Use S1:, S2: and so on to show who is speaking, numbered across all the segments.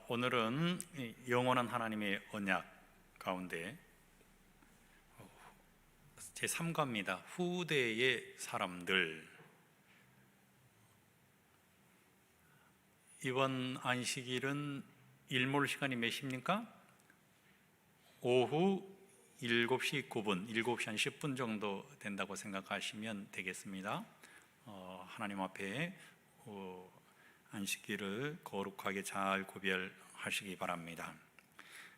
S1: 오늘은 영원한 하나님의 언약 가운데 제3과입니다. 후대의 사람들. 이번 안식일은 일몰 시간이 몇 시입니까? 오후 7시 9분, 7시 한 10분 정도 된다고 생각하시면 되겠습니다. 하나님 앞에 안식일을 거룩하게 잘 구별하시기 바랍니다.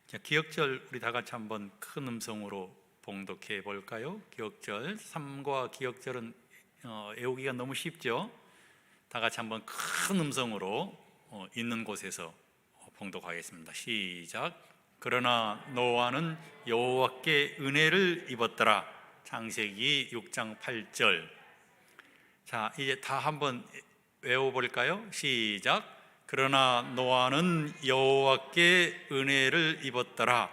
S1: 자, 기억절 우리 다 같이 한번 큰 음성으로 봉독해 볼까요? 기억절 3과 기억절은 외우기가 너무 쉽죠? 다 같이 한번 큰 음성으로 있는 곳에서 봉독하겠습니다. 시작. 그러나 노아는 여호와께 은혜를 입었더라. 창세기 6장 8절. 자, 이제 다 한번 외워볼까요? 시작. 그러나 노아는 여호와께 은혜를 입었더라.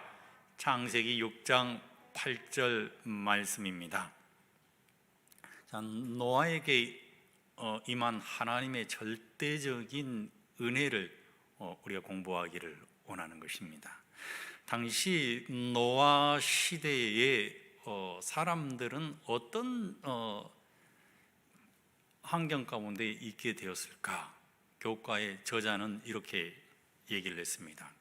S1: 창세기 6장 8절 말씀입니다. 자, 노아에게 임한 하나님의 절대적인 은혜를 우리가 공부하기를 원하는 것입니다. 당시 노아 시대의 사람들은 어떤 환경 가운데 있게 되었을까? 교과의 저자는 이렇게 얘기를 했습니다.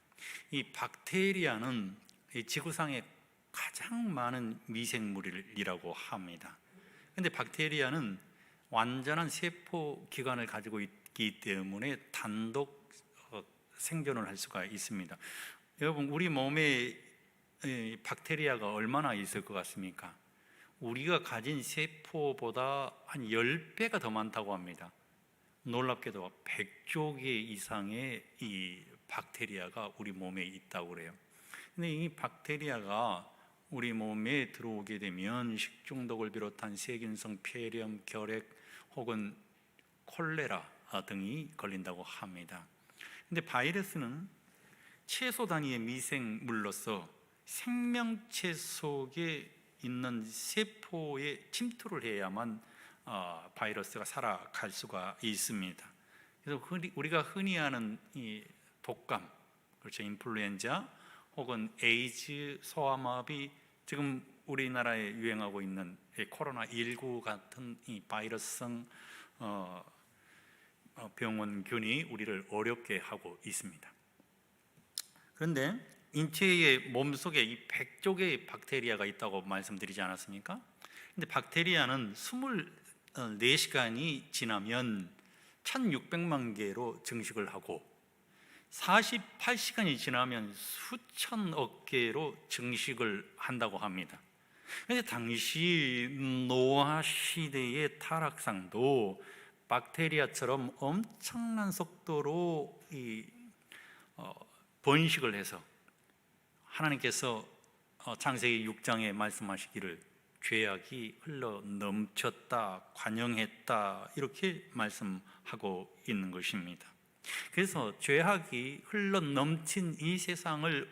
S1: 이 박테리아는 이 지구상에 가장 많은 미생물이라고 합니다. 그런데 박테리아는 완전한 세포 기관을 가지고 있기 때문에 단독 생존을 할 수가 있습니다. 여러분, 우리 몸에 박테리아가 얼마나 있을 것 같습니까? 우리가 가진 세포보다 한 10배가 더 많다고 합니다. 놀랍게도 100조 개 이상의 이 박테리아가 우리 몸에 있다고 그래요. 근데 이 박테리아가 우리 몸에 들어오게 되면 식중독을 비롯한 세균성 폐렴, 결핵 혹은 콜레라 등이 걸린다고 합니다. 근데 바이러스는 최소 단위의 미생물로서 생명체 속에 있는 세포에 침투를 해야만 바이러스가 살아갈 수가 있습니다. 그래서 우리가 흔히 아는 이 독감, 그렇죠, 인플루엔자 혹은 에이즈, 소아마비, 지금 우리나라에 유행하고 있는 코로나19 같은 이 바이러스성 병원균이 우리를 어렵게 하고 있습니다. 그런데 인체의 몸속에 이 100조 개의 박테리아가 있다고 말씀드리지 않았습니까? 근데 박테리아는 24시간이 지나면 1600만 개로 증식을 하고 48시간이 지나면 수천억 개로 증식을 한다고 합니다. 그런데 당시 노아 시대의 타락상도 박테리아처럼 엄청난 속도로 번식을 해서 하나님께서 창세기 6장에 말씀하시기를 죄악이 흘러 넘쳤다, 관영했다, 이렇게 말씀하고 있는 것입니다. 그래서 죄악이 흘러 넘친 이 세상을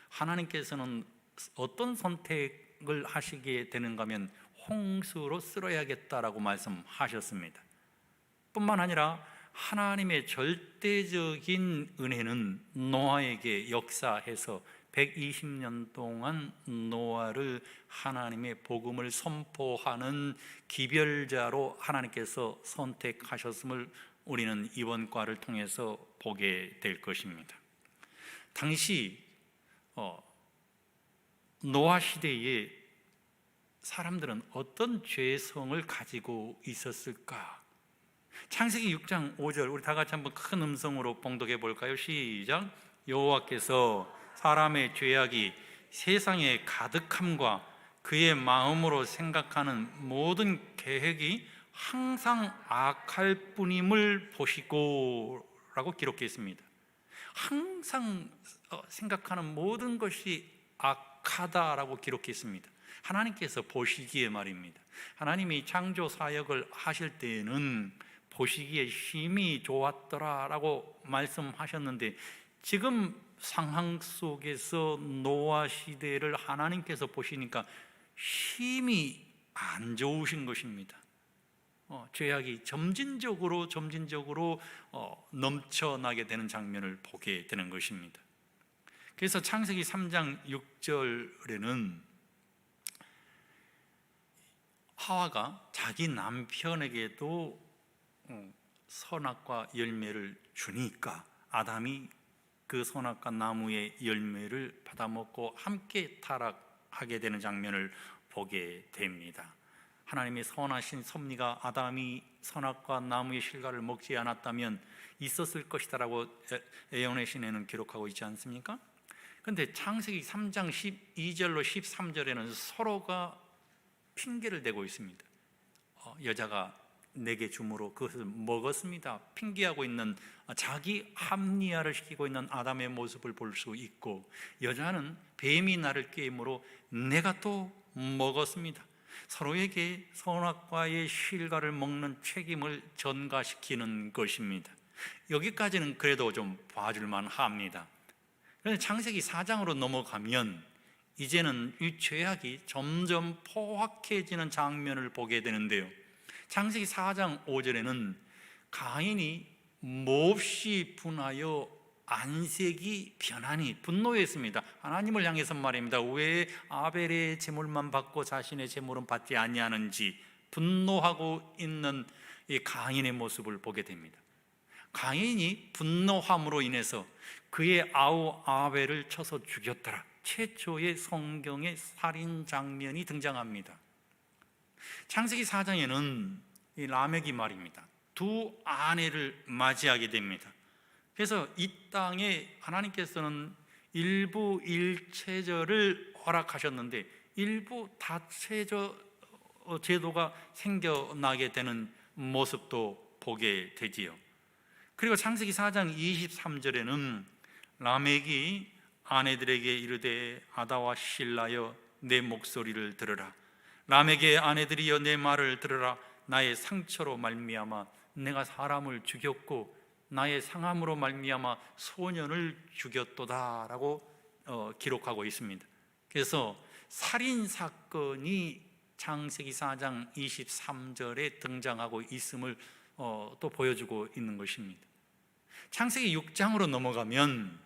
S1: 하나님께서는 어떤 선택을 하시게 되는가 하면 홍수로 쓸어야겠다라고 말씀하셨습니다. 뿐만 아니라 하나님의 절대적인 은혜는 노아에게 역사해서 120년 동안 노아를 하나님의 복음을 선포하는 기별자로 하나님께서 선택하셨음을 우리는 이번 과를 통해서 보게 될 것입니다. 당시 노아 시대에 사람들은 어떤 죄성을 가지고 있었을까? 창세기 6장 5절 우리 다 같이 한번 큰 음성으로 봉독해 볼까요? 시작. 여호와께서 사람의 죄악이 세상에 가득함과 그의 마음으로 생각하는 모든 계획이 항상 악할 뿐임을 보시고 라고 기록해 있습니다. 항상 생각하는 모든 것이 악하다라고 기록해 있습니다. 하나님께서 보시기에 말입니다. 하나님이 창조 사역을 하실 때에는 보시기에 심히 좋았더라라고 말씀하셨는데 지금 상황 속에서 노아 시대를 하나님께서 보시니까 심히 안 좋으신 것입니다. 죄악이 점진적으로 넘쳐나게 되는 장면을 보게 되는 것입니다. 그래서 창세기 3장 6절에는 하와가 자기 남편에게도 선악과 열매를 주니까 아담이 그 선악과 나무의 열매를 받아먹고 함께 타락하게 되는 장면을 보게 됩니다. 하나님의 선하신 섭리가 아담이 선악과 나무의 실과를 먹지 않았다면 있었을 것이다라고 예언의 시내는 기록하고 있지 않습니까? 그런데 창세기 3장 12절로 13절에는 서로가 핑계를 대고 있습니다. 여자가 내게 주므로 그것을 먹었습니다. 핑계하고 있는, 자기 합리화를 시키고 있는 아담의 모습을 볼 수 있고, 여자는 뱀이 나를 꾀임으로 내가 또 먹었습니다. 서로에게 선악과의 실과를 먹는 책임을 전가시키는 것입니다. 여기까지는 그래도 좀 봐줄만 합니다. 그런데 창세기 4장으로 넘어가면 이제는 이 죄악이 점점 포악해지는 장면을 보게 되는데요, 창세기 4장 5절에는 가인이 몹시 분하여 안색이 변하니 분노했습니다. 하나님을 향해서 말입니다. 왜 아벨의 제물만 받고 자신의 제물은 받지 아니하는지 분노하고 있는 이 가인의 모습을 보게 됩니다. 가인이 분노함으로 인해서 그의 아우 아벨을 쳐서 죽였더라. 최초의 성경의 살인 장면이 등장합니다. 창세기 4장에는 이 라멕이 말입니다, 두 아내를 맞이하게 됩니다. 그래서 이 땅에 하나님께서는 일부 일체절을 허락하셨는데 일부 다체절 제도가 생겨나게 되는 모습도 보게 되지요. 그리고 창세기 4장 23절에는 라멕이 아내들에게 이르되 아다와 실라여 내 목소리를 들으라. 라멕의 아내들이여 내 말을 들으라. 나의 상처로 말미암아 내가 사람을 죽였고 나의 상함으로 말미암아 소년을 죽였도다 라고 기록하고 있습니다. 그래서 살인사건이 창세기 4장 23절에 등장하고 있음을 또 보여주고 있는 것입니다. 창세기 6장으로 넘어가면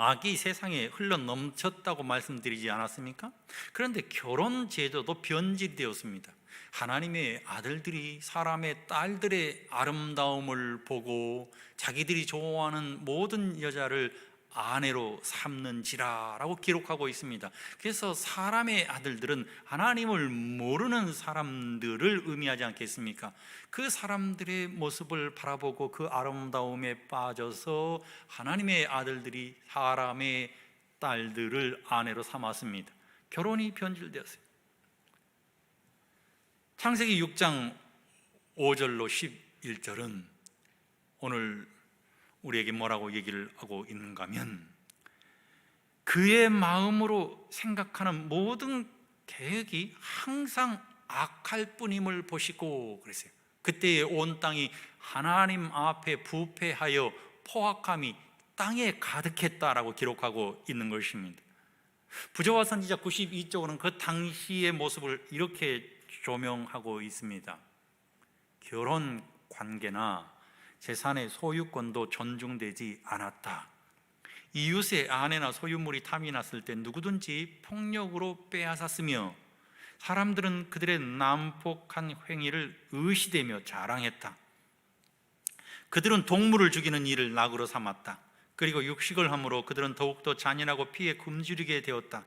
S1: 악이 세상에 흘러 넘쳤다고 말씀드리지 않았습니까? 그런데 결혼 제도도 변질되었습니다. 하나님의 아들들이 사람의 딸들의 아름다움을 보고 자기들이 좋아하는 모든 여자를 아내로 삼는지라라고 기록하고 있습니다. 그래서 사람의 아들들은 하나님을 모르는 사람들을 의미하지 않겠습니까? 그 사람들의 모습을 바라보고 그 아름다움에 빠져서 하나님의 아들들이 사람의 딸들을 아내로 삼았습니다. 결혼이 변질되었어요. 창세기 6장 5절로 11절은 오늘 우리에게 뭐라고 얘기를 하고 있는가 하면 그의 마음으로 생각하는 모든 계획이 항상 악할 뿐임을 보시고 그랬어요. 그때의 온 땅이 하나님 앞에 부패하여 포악함이 땅에 가득했다라고 기록하고 있는 것입니다. 부조와 선지자 92쪽으로는 그 당시의 모습을 이렇게 조명하고 있습니다. 결혼 관계나 재산의 소유권도 존중되지 않았다. 이웃의 아내나 소유물이 탐이 났을 때 누구든지 폭력으로 빼앗았으며 사람들은 그들의 난폭한 행위를 의시되며 자랑했다. 그들은 동물을 죽이는 일을 낙으로 삼았다. 그리고 육식을 함으로 그들은 더욱더 잔인하고 피에 굶주리게 되었다.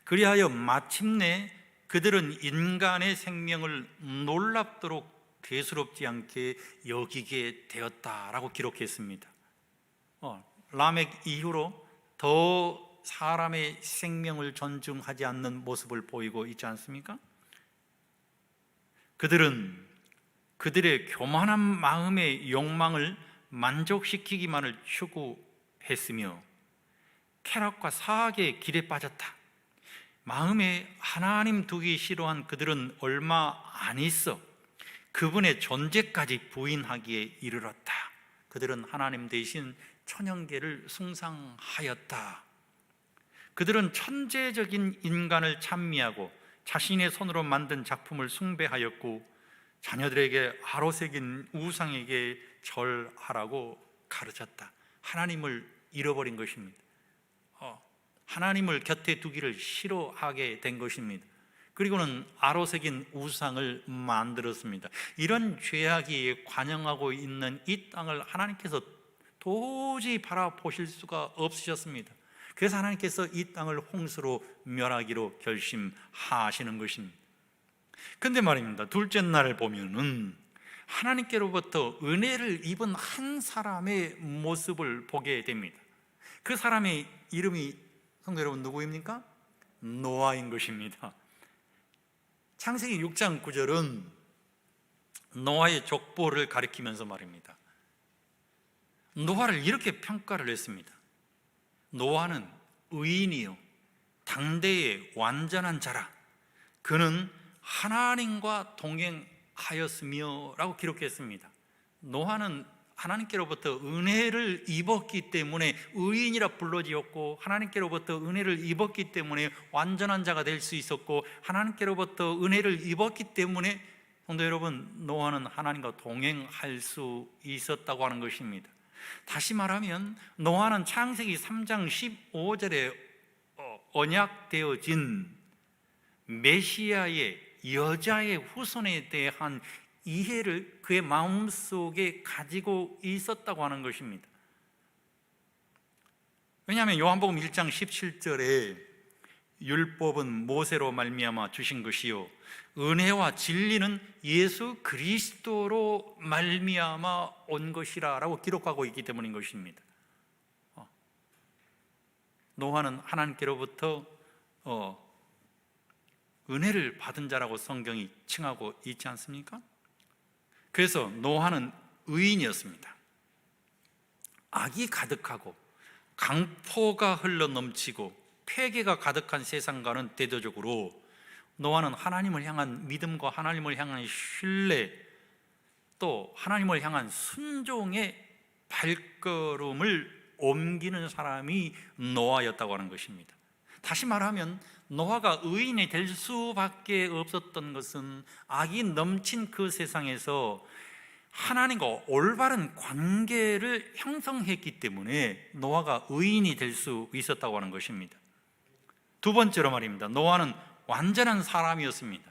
S1: 그리하여 마침내 그들은 인간의 생명을 놀랍도록 대수롭지 않게 여기게 되었다라고 기록했습니다. 라멕 이후로 더 사람의 생명을 존중하지 않는 모습을 보이고 있지 않습니까? 그들은 그들의 교만한 마음의 욕망을 만족시키기만을 추구했으며 쾌락과 사악의 길에 빠졌다. 마음에 하나님 두기 싫어한 그들은 얼마 안 있어 그분의 존재까지 부인하기에 이르렀다. 그들은 하나님 대신 천연계를 숭상하였다. 그들은 천재적인 인간을 찬미하고 자신의 손으로 만든 작품을 숭배하였고 자녀들에게 아로 새긴 우상에게 절하라고 가르쳤다. 하나님을 잃어버린 것입니다. 하나님을 곁에 두기를 싫어하게 된 것입니다. 그리고는 아로 새긴 우상을 만들었습니다. 이런 죄악이 관영하고 있는 이 땅을 하나님께서 도저히 바라보실 수가 없으셨습니다. 그래서 하나님께서 이 땅을 홍수로 멸하기로 결심하시는 것입니다. 근데 말입니다, 둘째 날을 보면은 하나님께로부터 은혜를 입은 한 사람의 모습을 보게 됩니다. 그 사람의 이름이 성도 여러분 누구입니까? 노아인 것입니다. 창세기 6장 9절은 노아의 족보를 가리키면서 말입니다. 노아를 이렇게 평가를 했습니다. 노아는 의인이요 당대의 완전한 자라. 그는 하나님과 동행하였으며 라고 기록했습니다. 노아는 하나님께로부터 은혜를 입었기 때문에 의인이라 불러지었고, 하나님께로부터 은혜를 입었기 때문에 완전한 자가 될 수 있었고, 하나님께로부터 은혜를 입었기 때문에 성도 여러분, 노아는 하나님과 동행할 수 있었다고 하는 것입니다. 다시 말하면 노아는 창세기 3장 15절에 언약되어진 메시아의 여자의 후손에 대한 이해를 그의 마음속에 가지고 있었다고 하는 것입니다. 왜냐하면 요한복음 1장 17절에 율법은 모세로 말미암아 주신 것이요 은혜와 진리는 예수 그리스도로 말미암아 온 것이라 라고 기록하고 있기 때문인 것입니다. 노아는 하나님께로부터 은혜를 받은 자라고 성경이 칭하고 있지 않습니까? 그래서 노아는 의인이었습니다. 악이 가득하고 강포가 흘러넘치고 폐괴가 가득한 세상과는 대조적으로 노아는 하나님을 향한 믿음과 하나님을 향한 신뢰, 또 하나님을 향한 순종의 발걸음을 옮기는 사람이 노아였다고 하는 것입니다. 다시 말하면 노아가 의인이 될 수밖에 없었던 것은 악이 넘친 그 세상에서 하나님과 올바른 관계를 형성했기 때문에 노아가 의인이 될 수 있었다고 하는 것입니다. 두 번째로 말입니다, 노아는 완전한 사람이었습니다.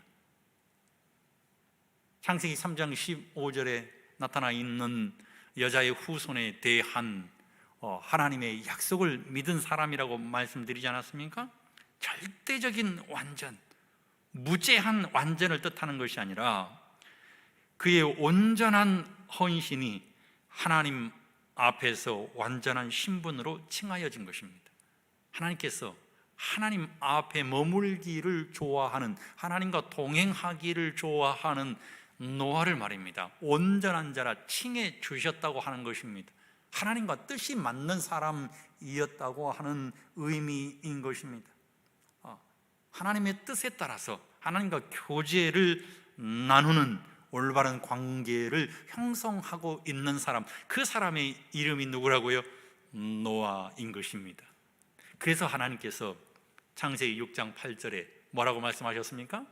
S1: 창세기 3장 15절에 나타나 있는 여자의 후손에 대한 하나님의 약속을 믿은 사람이라고 말씀드리지 않았습니까? 절대적인 완전, 무죄한 완전을 뜻하는 것이 아니라 그의 온전한 헌신이 하나님 앞에서 완전한 신분으로 칭하여진 것입니다. 하나님께서 하나님 앞에 머물기를 좋아하는, 하나님과 동행하기를 좋아하는 노아를 말입니다, 온전한 자라 칭해 주셨다고 하는 것입니다. 하나님과 뜻이 맞는 사람이었다고 하는 의미인 것입니다. 하나님의 뜻에 따라서 하나님과 교제를 나누는 올바른 관계를 형성하고 있는 사람, 그 사람의 이름이 누구라고요? 노아인 것입니다. 그래서 하나님께서 창세기 6장 8절에 뭐라고 말씀하셨습니까?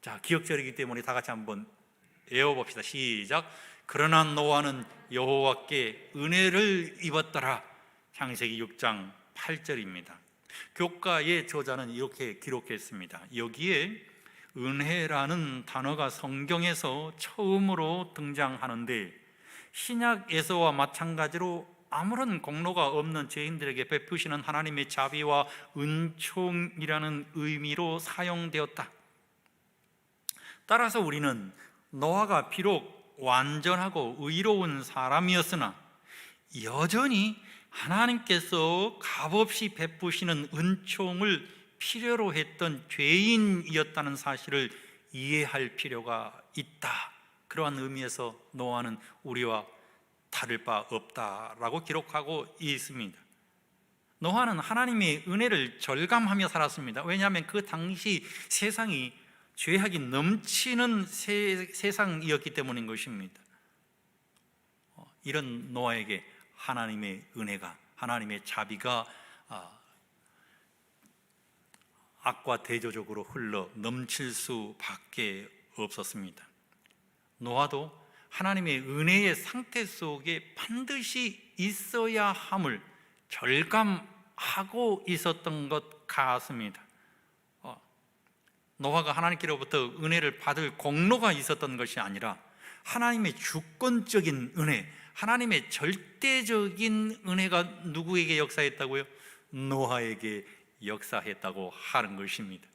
S1: 자, 기억절이기 때문에 다 같이 한번 외워봅시다. 시작. 그러나 노아는 여호와께 은혜를 입었더라. 창세기 6장 8절입니다. 교과의 저자는 이렇게 기록했습니다. 여기에 은혜라는 단어가 성경에서 처음으로 등장하는데, 신약에서와 마찬가지로 아무런 공로가 없는 죄인들에게 베푸시는 하나님의 자비와 은총이라는 의미로 사용되었다. 따라서 우리는 노아가 비록 완전하고 의로운 사람이었으나 여전히 하나님께서 값없이 베푸시는 은총을 필요로 했던 죄인이었다는 사실을 이해할 필요가 있다. 그러한 의미에서 노아는 우리와 다를 바 없다라고 기록하고 있습니다. 노아는 하나님의 은혜를 절감하며 살았습니다. 왜냐하면 그 당시 세상이 죄악이 넘치는 세상이었기 때문인 것입니다. 이런 노아에게 하나님의 은혜가, 하나님의 자비가 악과 대조적으로 흘러 넘칠 수밖에 없었습니다. 노아도 하나님의 은혜의 상태 속에 반드시 있어야 함을 절감하고 있었던 것 같습니다. 노아가 하나님께로부터 은혜를 받을 공로가 있었던 것이 아니라 하나님의 주권적인 은혜, 하나님의 절대적인 은혜가 누구에게 역사했다고요? 노아에게 역사했다고 하는 것입니다.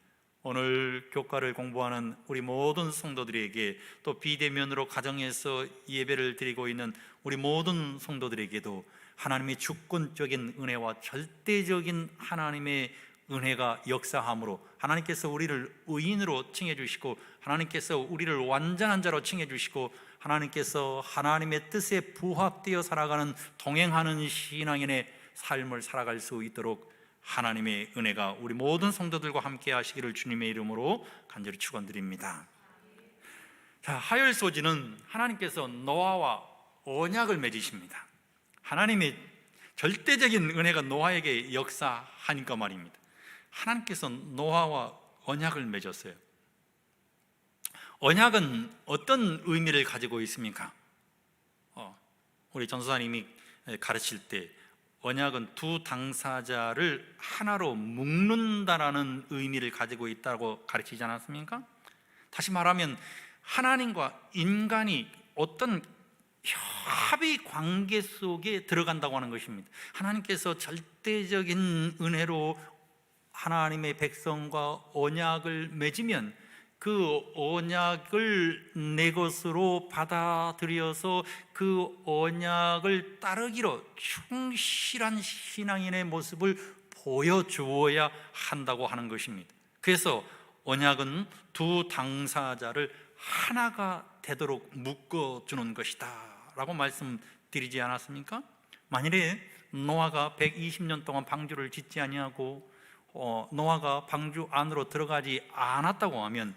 S1: 오늘 교과를 공부하는 우리 모든 성도들에게, 또 비대면으로 가정에서 예배를 드리고 있는 우리 모든 성도들에게도 하나님의 주권적인 은혜와 절대적인 하나님의 은혜가 역사함으로 하나님께서 우리를 의인으로 칭해주시고, 하나님께서 우리를 완전한 자로 칭해주시고, 하나님께서 하나님의 뜻에 부합되어 살아가는, 동행하는 신앙인의 삶을 살아갈 수 있도록 하나님의 은혜가 우리 모든 성도들과 함께 하시기를 주님의 이름으로 간절히 축원드립니다. 자, 하열 소지는 하나님께서 노아와 언약을 맺으십니다. 하나님의 절대적인 은혜가 노아에게 역사하니까 말입니다. 하나님께서 노아와 언약을 맺었어요. 언약은 어떤 의미를 가지고 있습니까? 우리 전도사님이 가르칠 때 언약은 두 당사자를 하나로 묶는다라는 의미를 가지고 있다고 가르치지 않았습니까? 다시 말하면 하나님과 인간이 어떤 협의 관계 속에 들어간다고 하는 것입니다. 하나님께서 절대적인 은혜로 하나님의 백성과 언약을 맺으면 그 언약을 내 것으로 받아들여서 그 언약을 따르기로 충실한 신앙인의 모습을 보여주어야 한다고 하는 것입니다. 그래서 언약은 두 당사자를 하나가 되도록 묶어주는 것이다 라고 말씀드리지 않았습니까? 만일에 노아가 120년 동안 방주를 짓지 아니하고 노아가 방주 안으로 들어가지 않았다고 하면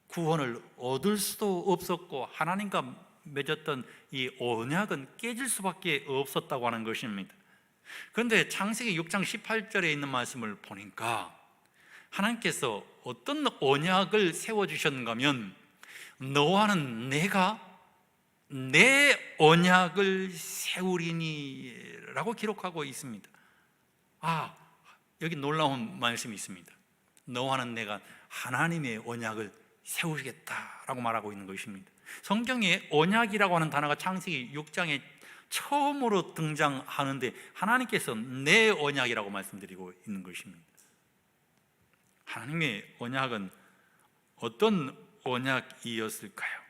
S1: 구원을 얻을 수도 없었고 하나님과 맺었던 이 언약은 깨질 수밖에 없었다고 하는 것입니다. 그런데 창세기 6장 18절에 있는 말씀을 보니까 하나님께서 어떤 언약을 세워주셨는가 하면 너와는 내가 내 언약을 세우리니 라고 기록하고 있습니다. 여기 놀라운 말씀이 있습니다. 너와는 내가 하나님의 언약을 세우겠다라고 말하고 있는 것입니다. 성경에 언약이라고 하는 단어가 창세기 6장에 처음으로 등장하는데 하나님께서 내 언약이라고 말씀드리고 있는 것입니다. 하나님의 언약은 어떤 언약이었을까요?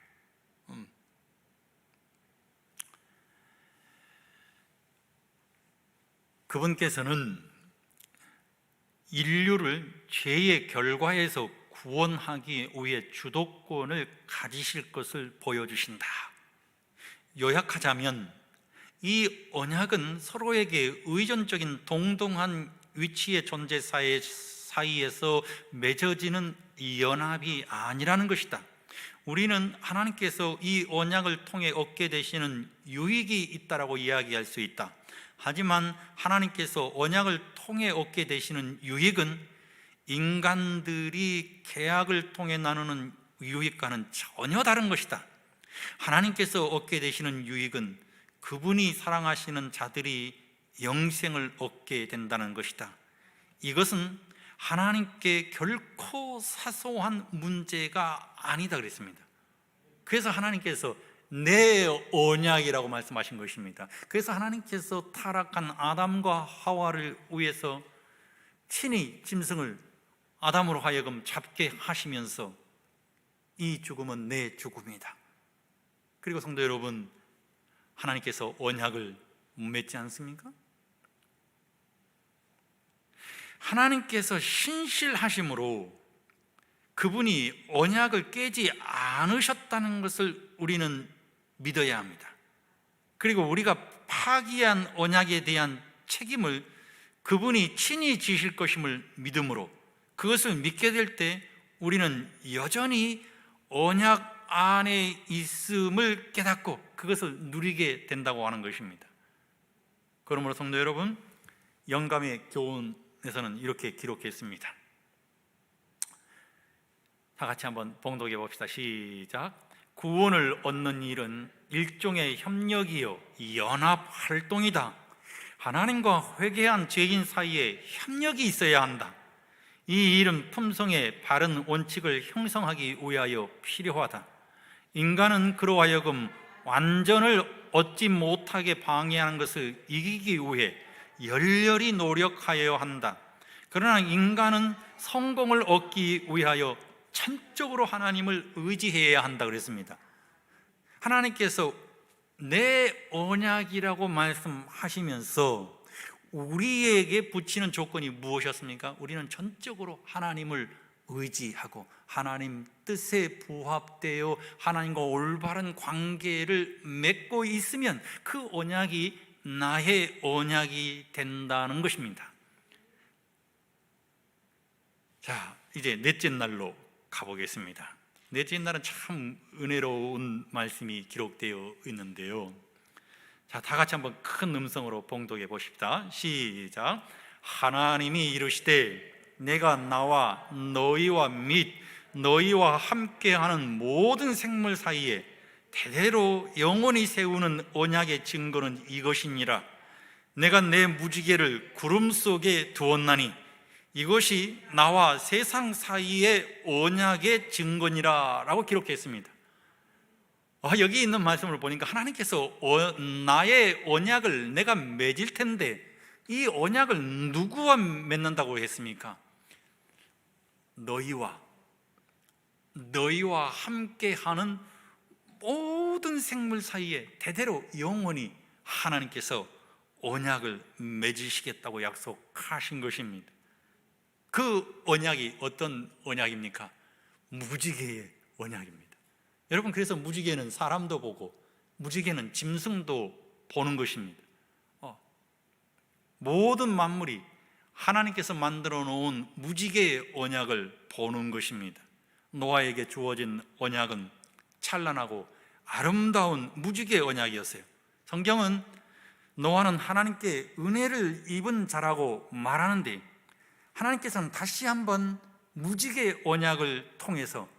S1: 그분께서는 인류를 죄의 결과에서 구원하기 위해 주도권을 가지실 것을 보여주신다. 요약하자면 이 언약은 서로에게 의존적인 동등한 위치의 존재 사이에서 맺어지는 연합이 아니라는 것이다. 우리는 하나님께서 이 언약을 통해 얻게 되시는 유익이 있다라고 이야기할 수 있다. 하지만 하나님께서 언약을 통해 얻게 되시는 유익은 인간들이 계약을 통해 나누는 유익과는 전혀 다른 것이다. 하나님께서 얻게 되시는 유익은 그분이 사랑하시는 자들이 영생을 얻게 된다는 것이다. 이것은 하나님께 결코 사소한 문제가 아니다 그랬습니다. 그래서 하나님께서 내 언약이라고 말씀하신 것입니다. 그래서 하나님께서 타락한 아담과 하와를 위해서 친히 짐승을 아담으로 하여금 잡게 하시면서 이 죽음은 내 죽음이다. 그리고 성도 여러분, 하나님께서 언약을 맺지 않습니까? 하나님께서 신실하심으로 그분이 언약을 깨지 않으셨다는 것을 우리는 믿어야 합니다. 그리고 우리가 파기한 언약에 대한 책임을 그분이 친히 지실 것임을 믿음으로 그것을 믿게 될 때 우리는 여전히 언약 안에 있음을 깨닫고 그것을 누리게 된다고 하는 것입니다. 그러므로 성도 여러분, 영감의 교훈에서는 이렇게 기록했습니다. 다 같이 한번 봉독해 봅시다. 시작. 구원을 얻는 일은 일종의 협력이요 연합 활동이다. 하나님과 회개한 죄인 사이에 협력이 있어야 한다. 이 일은 품성의 바른 원칙을 형성하기 위하여 필요하다. 인간은 그로 하여금 완전을 얻지 못하게 방해하는 것을 이기기 위해 열렬히 노력하여야 한다. 그러나 인간은 성공을 얻기 위하여 천적으로 하나님을 의지해야 한다 그랬습니다. 하나님께서 내 언약이라고 말씀하시면서 우리에게 붙이는 조건이 무엇이었습니까? 우리는 전적으로 하나님을 의지하고 하나님 뜻에 부합되어 하나님과 올바른 관계를 맺고 있으면 그 언약이 나의 언약이 된다는 것입니다. 자, 이제 넷째 날로 가보겠습니다. 넷째 날은 참 은혜로운 말씀이 기록되어 있는데요. 자, 다 같이 한번 큰 음성으로 봉독해 보십시다. 시작. 하나님이 이르시되 내가 나와 너희와 및 너희와 함께하는 모든 생물 사이에 대대로 영원히 세우는 언약의 증거는 이것이니라. 내가 내 무지개를 구름 속에 두었나니 이것이 나와 세상 사이의 언약의 증거니라 라고 기록했습니다. 여기 있는 말씀을 보니까 하나님께서 나의 언약을 내가 맺을 텐데 이 언약을 누구와 맺는다고 했습니까? 너희와 함께하는 모든 생물 사이에 대대로 영원히 하나님께서 언약을 맺으시겠다고 약속하신 것입니다. 그 언약이 어떤 언약입니까? 무지개의 언약입니다. 여러분, 그래서 무지개는 사람도 보고 무지개는 짐승도 보는 것입니다. 모든 만물이 하나님께서 만들어 놓은 무지개의 언약을 보는 것입니다. 노아에게 주어진 언약은 찬란하고 아름다운 무지개의 언약이었어요. 성경은 노아는 하나님께 은혜를 입은 자라고 말하는데 하나님께서는 다시 한번 무지개의 언약을 통해서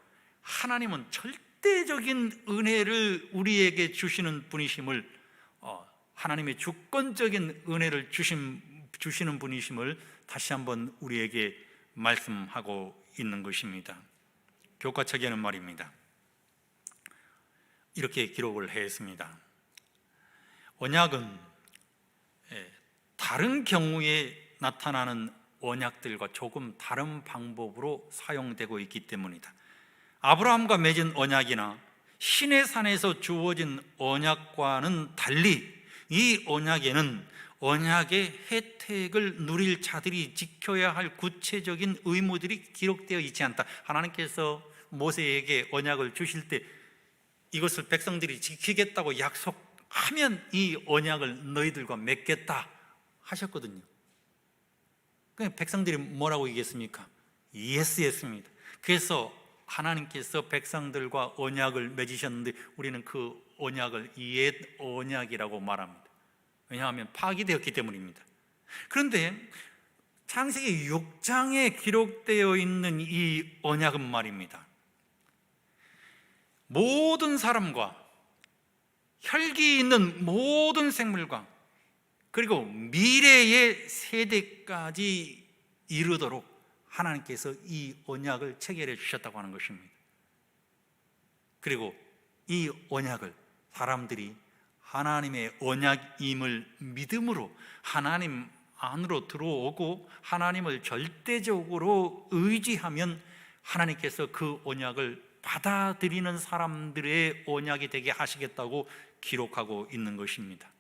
S1: 하나님은 절대적인 은혜를 우리에게 주시는 분이심을, 하나님의 주권적인 은혜를 주시는 분이심을 다시 한번 우리에게 말씀하고 있는 것입니다. 교과책에는 말입니다, 이렇게 기록을 했습니다. 언약은 다른 경우에 나타나는 언약들과 조금 다른 방법으로 사용되고 있기 때문이다. 아브라함과 맺은 언약이나 신의 산에서 주어진 언약과는 달리 이 언약에는 언약의 혜택을 누릴 자들이 지켜야 할 구체적인 의무들이 기록되어 있지 않다. 하나님께서 모세에게 언약을 주실 때 이것을 백성들이 지키겠다고 약속하면 이 언약을 너희들과 맺겠다 하셨거든요. 백성들이 뭐라고 얘기했습니까? 예스 했습니다. 그래서 하나님께서 백성들과 언약을 맺으셨는데 우리는 그 언약을 옛 언약이라고 말합니다. 왜냐하면 파기되었기 때문입니다. 그런데 창세기 6장에 기록되어 있는 이 언약은 말입니다, 모든 사람과 혈기 있는 모든 생물과 그리고 미래의 세대까지 이르도록 하나님께서 이 언약을 체결해 주셨다고 하는 것입니다. 그리고 이 언약을 사람들이 하나님의 언약임을 믿음으로 하나님 안으로 들어오고 하나님을 절대적으로 의지하면 하나님께서 그 언약을 받아들이는 사람들의 언약이 되게 하시겠다고 기록하고 있는 것입니다.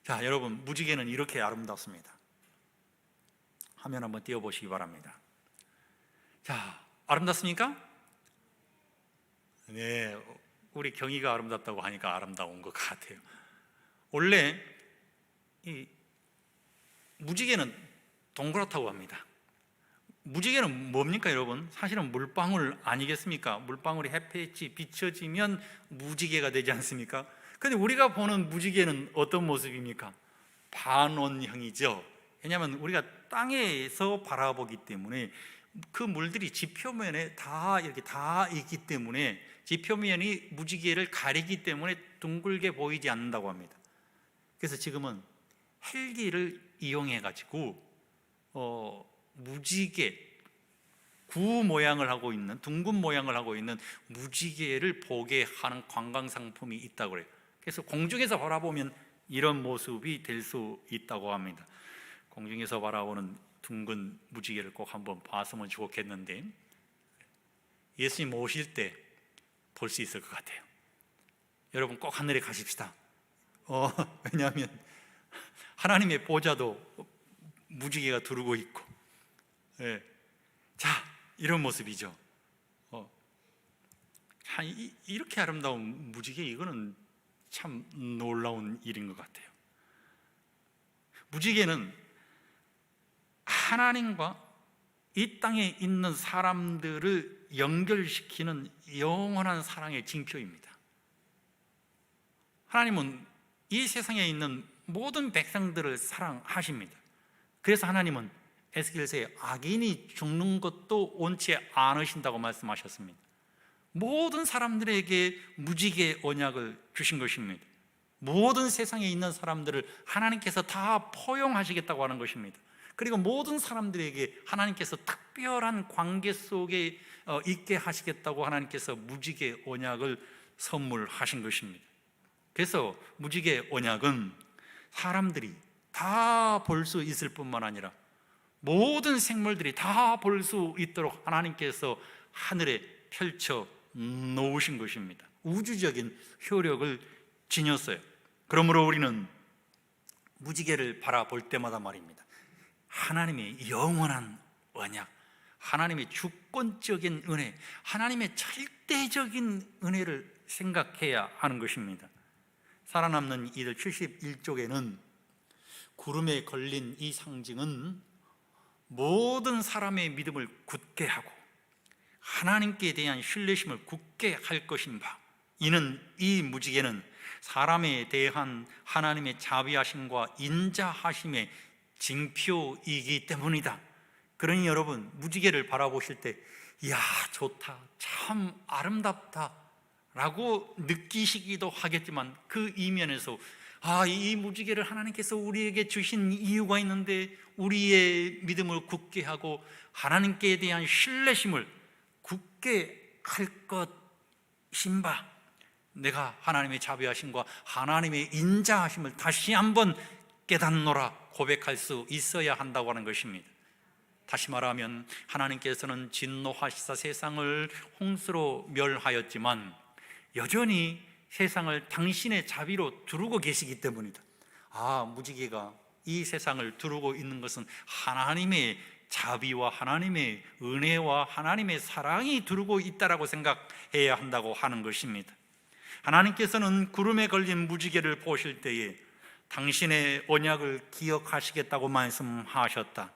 S1: 자, 여러분, 무지개는 이렇게 아름답습니다. 화면 한번 띄워보시기 바랍니다. 자, 아름답습니까? 네, 우리 경희가 아름답다고 하니까 아름다운 것 같아요. 원래 이 무지개는 동그랗다고 합니다. 무지개는 뭡니까 여러분? 사실은 물방울 아니겠습니까? 물방울이 햇빛이 비춰지면 무지개가 되지 않습니까? 그런데 우리가 보는 무지개는 어떤 모습입니까? 반원형이죠. 왜냐하면 우리가 땅에서 바라보기 때문에 그 물들이 지표면에 다 이렇게 다 있기 때문에 지표면이 무지개를 가리기 때문에 둥글게 보이지 않는다고 합니다. 그래서 지금은 헬기를 이용해 가지고 무지개, 구 모양을 하고 있는, 둥근 모양을 하고 있는 무지개를 보게 하는 관광 상품이 있다고 그래요. 그래서 공중에서 바라보면 이런 모습이 될 수 있다고 합니다. 공중에서 바라보는 둥근 무지개를 꼭 한번 봤으면 좋겠는데, 예수님 오실 때 볼 수 있을 것 같아요. 여러분 꼭 하늘에 가십시다. 왜냐하면 하나님의 보좌도 무지개가 두르고 있고, 예. 자, 이런 모습이죠. 이렇게 아름다운 무지개, 이거는 참 놀라운 일인 것 같아요. 무지개는 하나님과 이 땅에 있는 사람들을 연결시키는 영원한 사랑의 징표입니다. 하나님은 이 세상에 있는 모든 백성들을 사랑하십니다. 그래서 하나님은 에스겔서에 악인이 죽는 것도 원치 않으신다고 말씀하셨습니다. 모든 사람들에게 무지개 언약을 주신 것입니다. 모든 세상에 있는 사람들을 하나님께서 다 포용하시겠다고 하는 것입니다. 그리고 모든 사람들에게 하나님께서 특별한 관계 속에 있게 하시겠다고 하나님께서 무지개 언약을 선물하신 것입니다. 그래서 무지개 언약은 사람들이 다 볼 수 있을 뿐만 아니라 모든 생물들이 다 볼 수 있도록 하나님께서 하늘에 펼쳐 놓으신 것입니다. 우주적인 효력을 지녔어요. 그러므로 우리는 무지개를 바라볼 때마다 말입니다, 하나님의 영원한 언약, 하나님의 주권적인 은혜, 하나님의 절대적인 은혜를 생각해야 하는 것입니다. 살아남는 이들 71쪽에는 구름에 걸린 이 상징은 모든 사람의 믿음을 굳게 하고 하나님께 대한 신뢰심을 굳게 할 것인 바, 이는 이 무지개는 사람에 대한 하나님의 자비하심과 인자하심의 징표이기 때문이다. 그러니 여러분, 무지개를 바라보실 때 이야 좋다, 참 아름답다 라고 느끼시기도 하겠지만, 그 이면에서 이 무지개를 하나님께서 우리에게 주신 이유가 있는데, 우리의 믿음을 굳게 하고 하나님께 대한 신뢰심을 굳게 할 것인 바, 내가 하나님의 자비하심과 하나님의 인자하심을 다시 한번 깨닫노라 고백할 수 있어야 한다고 하는 것입니다. 다시 말하면 하나님께서는 진노하시사 세상을 홍수로 멸하였지만 여전히 세상을 당신의 자비로 두르고 계시기 때문이다. 무지개가 이 세상을 두르고 있는 것은 하나님의 자비와 하나님의 은혜와 하나님의 사랑이 두르고 있다라고 생각해야 한다고 하는 것입니다. 하나님께서는 구름에 걸린 무지개를 보실 때에 당신의 언약을 기억하시겠다고 말씀하셨다.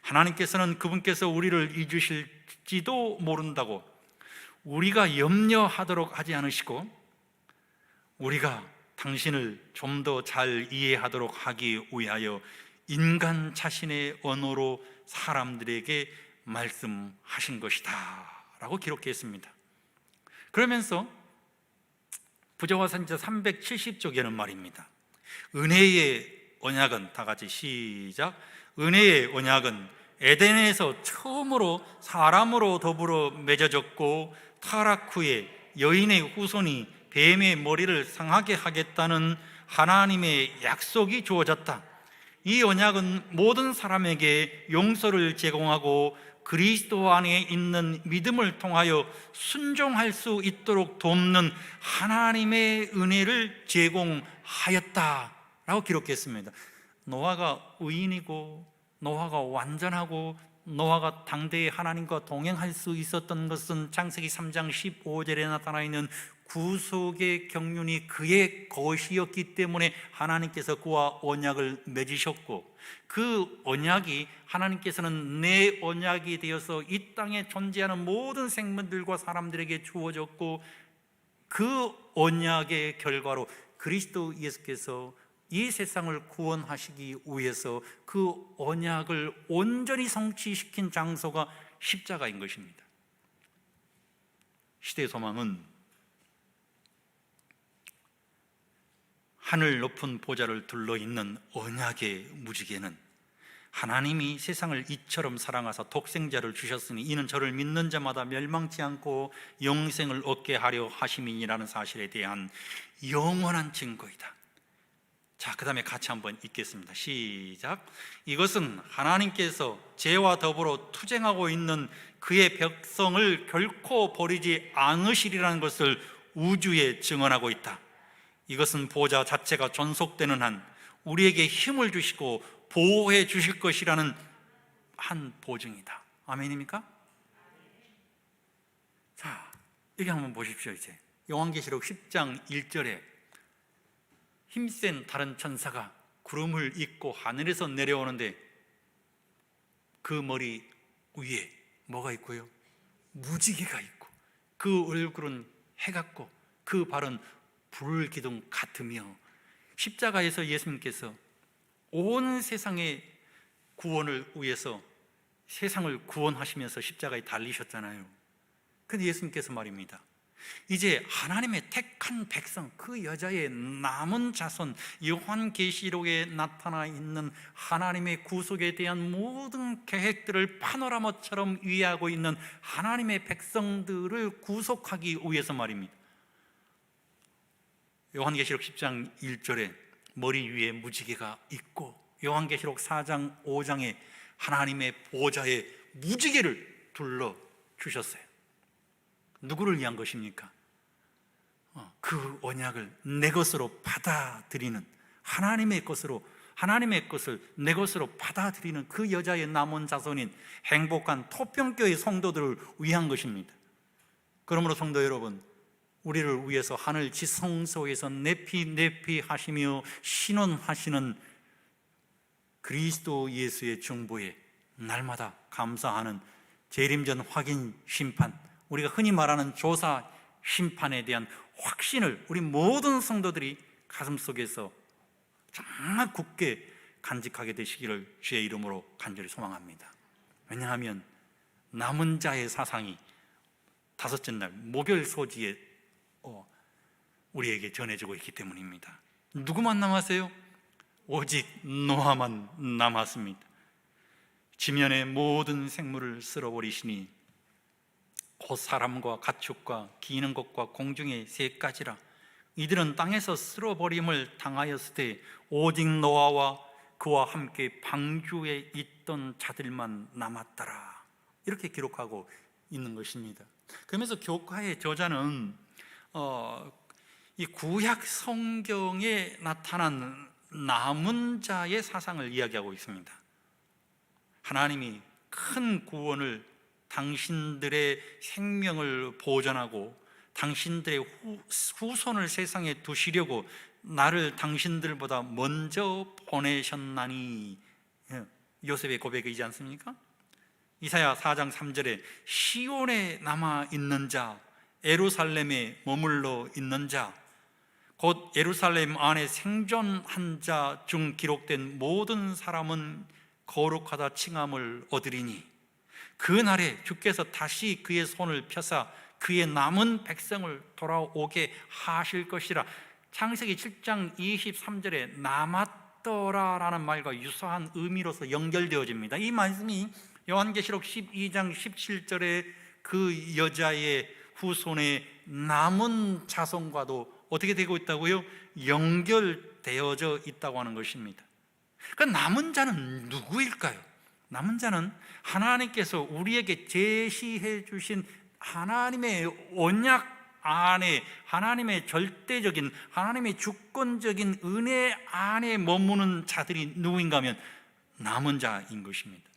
S1: 하나님께서는 그분께서 우리를 잊으실지도 모른다고 우리가 염려하도록 하지 않으시고, 우리가 당신을 좀 더 잘 이해하도록 하기 위하여 인간 자신의 언어로 사람들에게 말씀하신 것이다 라고 기록했습니다. 그러면서 부조화 선지자 370쪽에는 말입니다, 은혜의 언약은, 다 같이 시작, 은혜의 언약은 에덴에서 처음으로 사람으로 더불어 맺어졌고 타락 후에 여인의 후손이 뱀의 머리를 상하게 하겠다는 하나님의 약속이 주어졌다. 이 언약은 모든 사람에게 용서를 제공하고 그리스도 안에 있는 믿음을 통하여 순종할 수 있도록 돕는 하나님의 은혜를 제공하였다라고 기록했습니다. 노아가 의인이고 노아가 완전하고 노아가 당대의 하나님과 동행할 수 있었던 것은 창세기 3장 15절에 나타나 있는 구속의 경륜이 그의 것이었기 때문에 하나님께서 그와 언약을 맺으셨고, 그 언약이 하나님께서는 내 언약이 되어서 이 땅에 존재하는 모든 생물들과 사람들에게 주어졌고, 그 언약의 결과로 그리스도 예수께서 이 세상을 구원하시기 위해서 그 언약을 온전히 성취시킨 장소가 십자가인 것입니다. 시대의 소망은 하늘 높은 보좌를 둘러 있는 언약의 무지개는 하나님이 세상을 이처럼 사랑하사 독생자를 주셨으니 이는 저를 믿는 자마다 멸망치 않고 영생을 얻게 하려 하심이니라는 사실에 대한 영원한 증거이다. 자, 그 다음에 같이 한번 읽겠습니다. 시작. 이것은 하나님께서 죄와 더불어 투쟁하고 있는 그의 백성을 결코 버리지 않으시리라는 것을 우주에 증언하고 있다. 이것은 보좌 자체가 존속되는 한 우리에게 힘을 주시고 보호해 주실 것이라는 한 보증이다. 아멘입니까? 자, 여기 한번 보십시오. 이제 요한계시록 10장 1절에 힘센 다른 천사가 구름을 입고 하늘에서 내려오는데 그 머리 위에 뭐가 있고요? 무지개가 있고 그 얼굴은 해 같고 그 발은 불기둥 같으며, 십자가에서 예수님께서 온 세상의 구원을 위해서 세상을 구원하시면서 십자가에 달리셨잖아요. 근데 예수님께서 말입니다, 이제 하나님의 택한 백성, 그 여자의 남은 자손, 요한계시록에 나타나 있는 하나님의 구속에 대한 모든 계획들을 파노라마처럼 이해하고 있는 하나님의 백성들을 구속하기 위해서 말입니다. 요한계시록 10장 1절에 머리 위에 무지개가 있고, 요한계시록 4장 5장에 하나님의 보좌에 무지개를 둘러 주셨어요. 누구를 위한 것입니까? 그 언약을 내 것으로 받아들이는, 하나님의 것을 내 것으로 받아들이는 그 여자의 남은 자손인 행복한 토평교의 성도들을 위한 것입니다. 그러므로 성도 여러분, 우리를 위해서 하늘 지성소에서 내피 하시며 신원하시는 그리스도 예수의 중보에 날마다 감사하는 재림전 확인 심판, 우리가 흔히 말하는 조사 심판에 대한 확신을 우리 모든 성도들이 가슴속에서 정말 굳게 간직하게 되시기를 주의 이름으로 간절히 소망합니다. 왜냐하면 남은 자의 사상이 다섯째 날 목요일 소지에 우리에게 전해지고 있기 때문입니다. 누구만 남았어요? 오직 노아만 남았습니다. 지면의 모든 생물을 쓸어버리시니 곧 사람과 가축과 기는 것과 공중의 새 가지라. 이들은 땅에서 쓸어버림을 당하였을 때 오직 노아와 그와 함께 방주에 있던 자들만 남았더라. 이렇게 기록하고 있는 것입니다. 그러면서 교과의 저자는 이 구약 성경에 나타난 남은 자의 사상을 이야기하고 있습니다. 하나님이 큰 구원을, 당신들의 생명을 보존하고 당신들의 후손을 세상에 두시려고 나를 당신들보다 먼저 보내셨나니, 요셉의 고백이지 않습니까? 이사야 4장 3절에 시온에 남아있는 자, 예루살렘에 머물러 있는 자, 곧 예루살렘 안에 생존한 자 중 기록된 모든 사람은 거룩하다 칭함을 얻으리니 그날에 주께서 다시 그의 손을 펴사 그의 남은 백성을 돌아오게 하실 것이라. 창세기 7장 23절에 남았더라라는 말과 유사한 의미로서 연결되어집니다. 이 말씀이 요한계시록 12장 17절에 그 여자의 후손의 남은 자손과도 어떻게 되고 있다고요? 연결되어져 있다고 하는 것입니다. 그 남은 자는 누구일까요? 남은 자는 하나님께서 우리에게 제시해 주신 하나님의 언약 안에, 하나님의 절대적인, 하나님의 주권적인 은혜 안에 머무는 자들이 누구인가 하면 남은 자인 것입니다.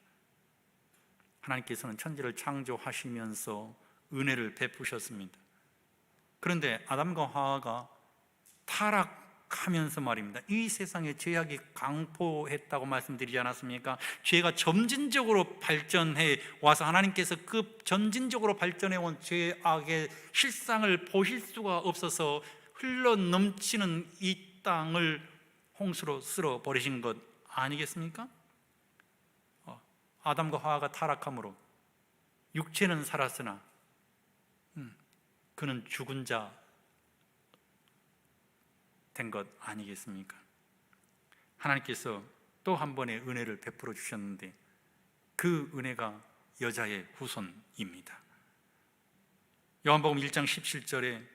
S1: 하나님께서는 천지를 창조하시면서 은혜를 베푸셨습니다. 그런데 아담과 하와가 타락하면서 말입니다, 이 세상에 죄악이 강포했다고 말씀드리지 않았습니까? 죄가 점진적으로 발전해 와서 하나님께서 그 점진적으로 발전해 온 죄악의 실상을 보실 수가 없어서 흘러 넘치는 이 땅을 홍수로 쓸어 버리신 것 아니겠습니까? 아담과 하와가 타락함으로 육체는 살았으나 그는 죽은 자 된 것 아니겠습니까? 하나님께서 또 한 번의 은혜를 베풀어 주셨는데 그 은혜가 여자의 후손입니다. 요한복음 1장 17절에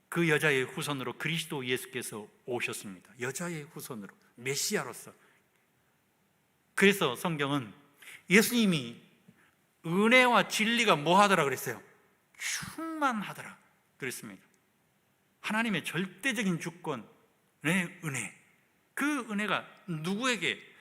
S1: 그 여자의 후손으로 그리스도 예수께서 오셨습니다. 여자의 후손으로, 메시아로서. 그래서 성경은 예수님이 은혜와 진리가 뭐 하더라 그랬어요? 충만하더라 그랬습니다. 하나님의 절대적인 주권의 은혜, 그 은혜가 누구에게?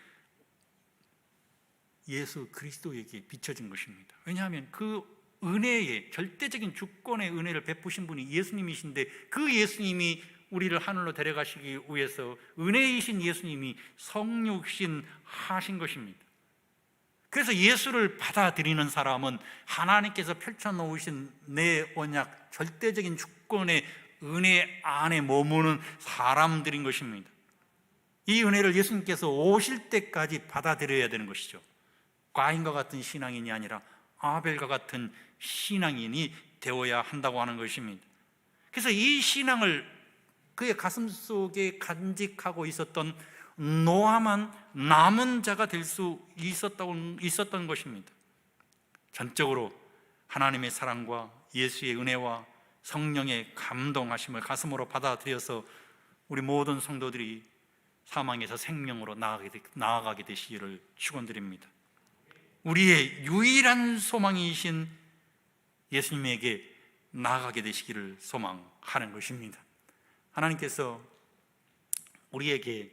S1: 예수 그리스도에게 비춰진 것입니다. 왜냐하면 그 은혜의 절대적인 주권의 은혜를 베푸신 분이 예수님이신데 그 예수님이 우리를 하늘로 데려가시기 위해서 은혜이신 예수님이 성육신 하신 것입니다. 그래서 예수를 받아들이는 사람은 하나님께서 펼쳐놓으신 내 언약, 절대적인 주권의 은혜 안에 머무는 사람들인 것입니다. 이 은혜를 예수님께서 오실 때까지 받아들여야 되는 것이죠. 가인과 같은 신앙인이 아니라 아벨과 같은 신앙인이 되어야 한다고 하는 것입니다. 그래서 이 신앙을 그의 가슴 속에 간직하고 있었던 노아만 남은 자가 될 수 있었던 것입니다. 전적으로 하나님의 사랑과 예수의 은혜와 성령의 감동하심을 가슴으로 받아들여서 우리 모든 성도들이 사망에서 생명으로 나아가게 되시기를 축원드립니다. 우리의 유일한 소망이신 예수님에게 나아가게 되시기를 소망하는 것입니다. 하나님께서 우리에게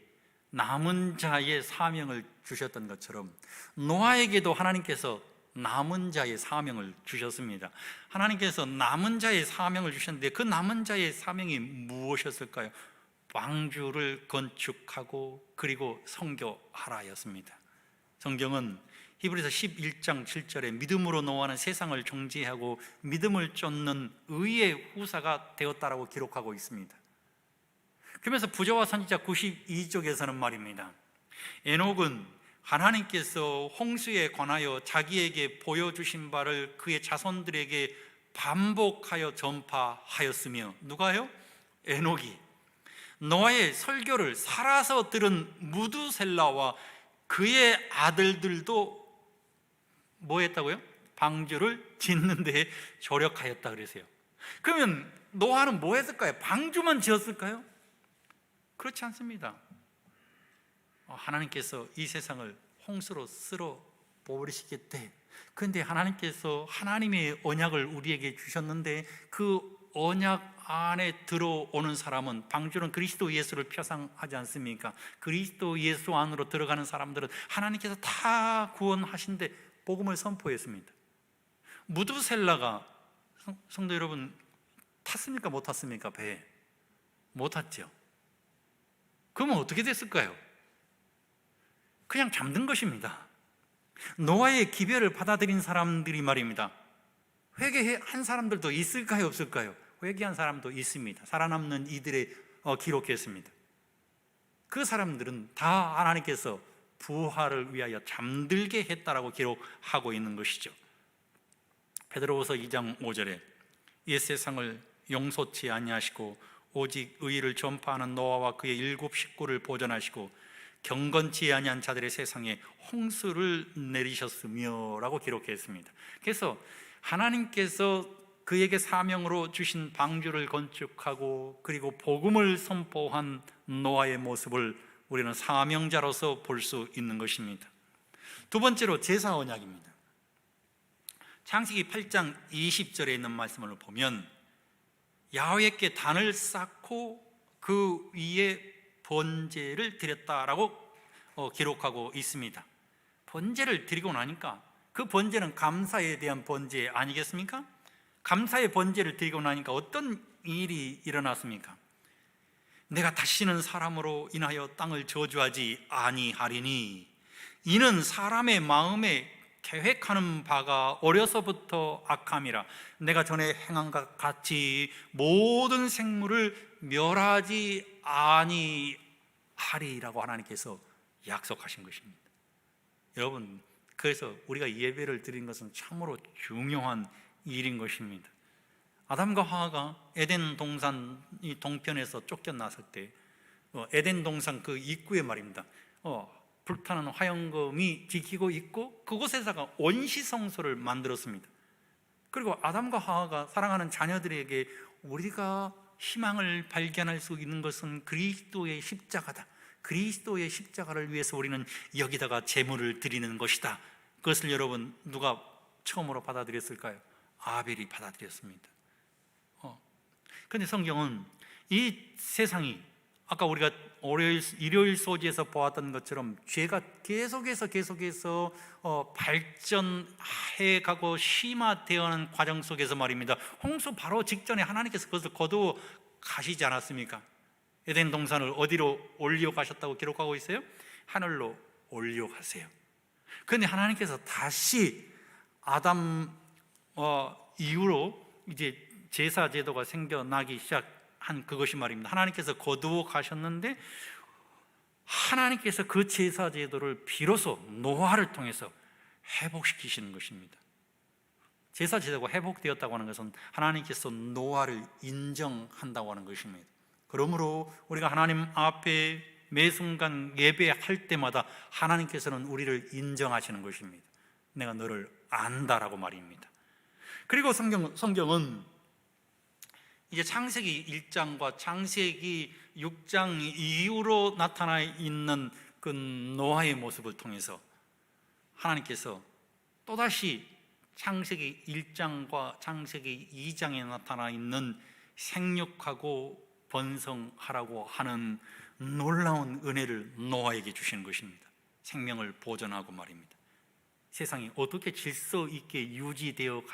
S1: 남은 자의 사명을 주셨던 것처럼 노아에게도 하나님께서 남은 자의 사명을 주셨습니다. 하나님께서 남은 자의 사명을 주셨는데 그 남은 자의 사명이 무엇이었을까요? 방주를 건축하고 그리고 성교하라였습니다. 성경은 히브리서 11장 7절에 믿음으로 노아는 세상을 정죄하고 믿음을 쫓는 의의 후사가 되었다라고 기록하고 있습니다. 그러면서 부조와 선지자 92쪽에서는 말입니다. 에녹은 하나님께서 홍수에 관하여 자기에게 보여주신 바를 그의 자손들에게 반복하여 전파하였으며, 누가요? 에녹이 노아의 설교를 살아서 들은 무두셀라와 그의 아들들도 뭐 했다고요? 방주를 짓는 데에 조력하였다 그랬어요. 그러면 노아는 뭐 했을까요? 방주만 지었을까요? 그렇지 않습니다. 하나님께서 이 세상을 홍수로 쓸어 버리시겠대. 그런데 하나님께서 하나님의 언약을 우리에게 주셨는데 그 언약 안에 들어오는 사람은, 방주는 그리스도 예수를 표상하지 않습니까? 그리스도 예수 안으로 들어가는 사람들은 하나님께서 다 구원하신데 복음을 선포했습니다. 무두셀라가, 성도 여러분, 탔습니까? 못 탔습니까? 배에 못 탔죠. 그러면 어떻게 됐을까요? 그냥 잠든 것입니다. 노아의 기별을 받아들인 사람들이 말입니다. 회개한 사람들도 있을까요? 없을까요? 회개한 사람도 있습니다. 살아남는 이들의 기록했습니다. 그 사람들은 다 하나님께서 부활을 위하여 잠들게 했다라고 기록하고 있는 것이죠. 베드로후서 2장 5절에 이 세상을 용서치 아니하시고 오직 의를 전파하는 노아와 그의 7 식구를 보존하시고 경건치 아니한 자들의 세상에 홍수를 내리셨으며 라고 기록했습니다. 그래서 하나님께서 그에게 사명으로 주신 방주를 건축하고 그리고 복음을 선포한 노아의 모습을 우리는 사명자로서 볼 수 있는 것입니다. 두 번째로 제사 언약입니다. 창세기 8장 20절에 있는 말씀을 보면 야훼께 단을 쌓고 그 위에 번제를 드렸다라고 기록하고 있습니다. 번제를 드리고 나니까 그 번제는 감사에 대한 번제 아니겠습니까? 감사의 번제를 드리고 나니까 어떤 일이 일어났습니까? 내가 다시는 사람으로 인하여 땅을 저주하지 아니하리니 이는 사람의 마음에 계획하는 바가 어려서부터 악함이라. 내가 전에 행한 것 같이 모든 생물을 멸하지 아니하리라고 하나님께서 약속하신 것입니다. 여러분, 그래서 우리가 예배를 드린 것은 참으로 중요한 일인 것입니다. 아담과 하와가 에덴 동산 이 동편에서 쫓겨났을 때 에덴 동산 그 입구에 말입니다. 불타는 화영검이 지키고 있고 그곳에다가 원시성소를 만들었습니다. 그리고 아담과 하와가 사랑하는 자녀들에게 우리가 희망을 발견할 수 있는 것은 그리스도의 십자가다. 그리스도의 십자가를 위해서 우리는 여기다가 제물을 드리는 것이다. 그것을 여러분 누가 처음으로 받아들였을까요? 아벨이 받아들였습니다. 그런데 성경은 이 세상이 아까 우리가 일요일 소지에서 보았던 것처럼 죄가 계속해서 발전해 가고 심화되어가는 과정 속에서 말입니다. 홍수 바로 직전에 하나님께서 그것을 거두어 가시지 않았습니까? 에덴 동산을 어디로 올려 가셨다고 기록하고 있어요? 하늘로 올려 가세요. 그런데 하나님께서 다시 아담 이후로 이제 제사 제도가 생겨나기 시작한 그것이 말입니다. 하나님께서 거두어 가셨는데 하나님께서 그 제사 제도를 비로소 노아를 통해서 회복시키시는 것입니다. 제사 제도가 회복되었다고 하는 것은 하나님께서 노아를 인정한다고 하는 것입니다. 그러므로 우리가 하나님 앞에 매 순간 예배할 때마다 하나님께서는 우리를 인정하시는 것입니다. 내가 너를 안다라고 말입니다. 그리고 성경은 이제 창세기 1장과 창세기 6장 이후로 나타나 있는 그 노아의 모습을 통해서 하나님께서 또다시 창세기 1장과 창세기 2장에 나타나 있는 생육하고 번성하라고 하는 놀라운 은혜를 노아에게 주시는 것입니다. 생명을 보존하고 말입니다. 세상이 어떻게 질서 있게 유지되어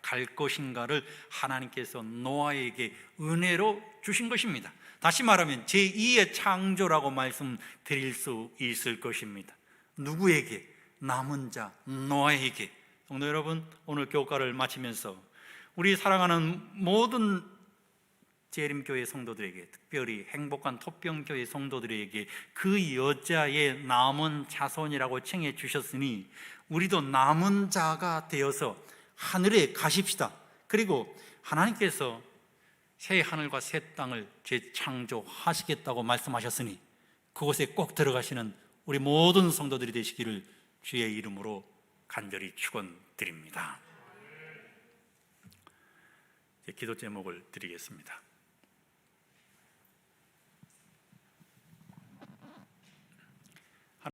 S1: 갈 것인가를 하나님께서 노아에게 은혜로 주신 것입니다. 다시 말하면 제2의 창조라고 말씀드릴 수 있을 것입니다. 누구에게? 남은 자 노아에게. 성도 여러분, 오늘 교과를 마치면서 우리 사랑하는 모든 재림교회 성도들에게, 특별히 행복한 토평교회 성도들에게 그 여자의 남은 자손이라고 칭해 주셨으니 우리도 남은 자가 되어서 하늘에 가십시다. 그리고 하나님께서 새 하늘과 새 땅을 재창조하시겠다고 말씀하셨으니 그곳에 꼭 들어가시는 우리 모든 성도들이 되시기를 주의 이름으로 간절히 축원드립니다. 기도 제목을 드리겠습니다.